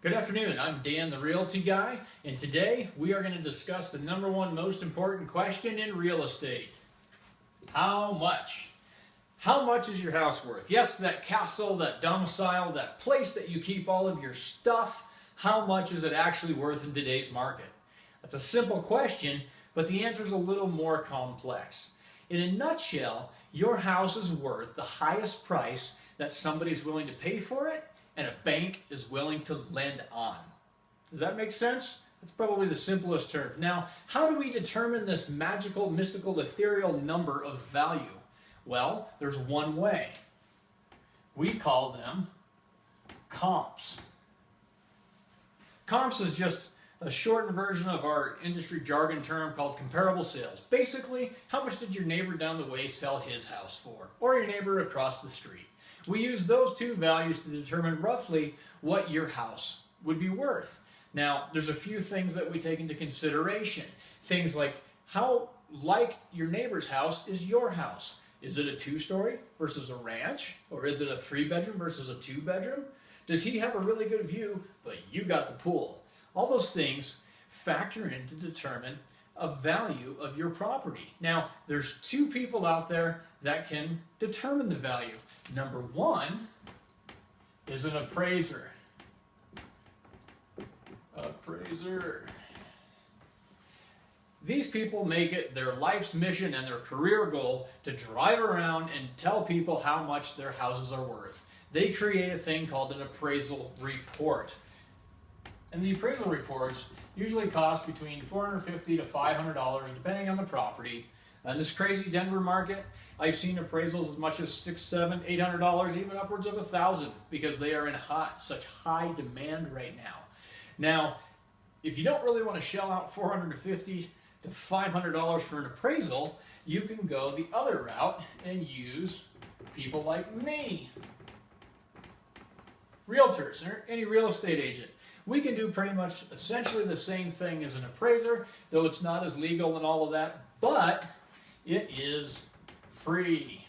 Good afternoon, I'm Dan the Realty Guy, and today we are going to discuss the number one most important question in real estate. How much? How much is your house worth? Yes, that castle, that domicile, that place that you keep all of your stuff, how much is it actually worth in today's market? That's a simple question, but the answer is a little more complex. In a nutshell, your house is worth the highest price that somebody's willing to pay for it and a bank is willing to lend on. Does that make sense? That's probably the simplest term. Now, how do we determine this magical, mystical, ethereal number of value? Well, there's one way. We call them comps. Comps is just a shortened version of our industry jargon term called comparable sales. Basically, how much did your neighbor down the way sell his house for? Or your neighbor across the street? We use those two values to determine roughly what your house would be worth. Now, there's a few things that we take into consideration. Things like how like your neighbor's house is your house. Is it a 2-story versus a ranch? Or is it a 3-bedroom versus a 2-bedroom? Does he have a really good view, but you got the pool? All those things factor in to determine a value of your property. Now, there's two people out there that can determine the value. Number one is an appraiser. These people make it their life's mission and their career goal to drive around and tell people how much their houses are worth. They create a thing called an appraisal report. And the appraisal reports usually cost between $450 to $500 depending on the property. In this crazy Denver market, I've seen appraisals as much as $600, $700, $800, even upwards of $1,000 because they are in such high demand right now. Now, if you don't really want to shell out $450 to $500 for an appraisal, you can go the other route and use people like me, realtors or any real estate agent. We can do pretty much essentially the same thing as an appraiser, though it's not as legal and all of that, but it is free.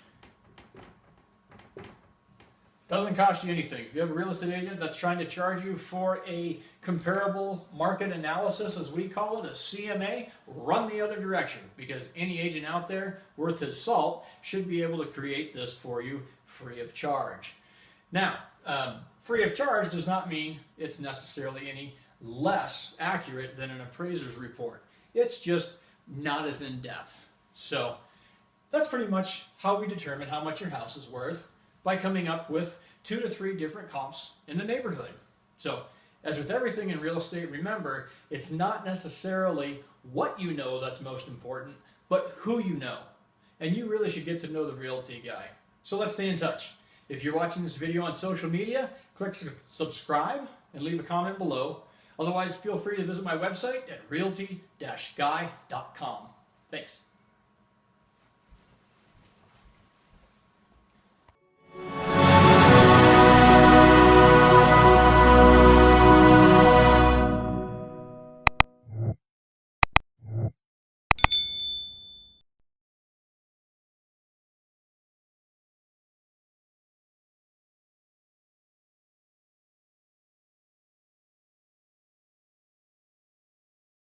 Doesn't cost you anything. If you have a real estate agent that's trying to charge you for a comparable market analysis, as we call it, a CMA, run the other direction, because any agent out there worth his salt should be able to create this for you free of charge. Now, free of charge does not mean it's necessarily any less accurate than an appraiser's report. It's just not as in-depth. So that's pretty much how we determine how much your house is worth, by coming up with 2 to 3 different comps in the neighborhood. So as with everything in real estate, remember, it's not necessarily what you know that's most important, but who you know. And you really should get to know the realty guy. So let's stay in touch. If you're watching this video on social media, click subscribe and leave a comment below. Otherwise, feel free to visit my website at realty-guy.com. Thanks.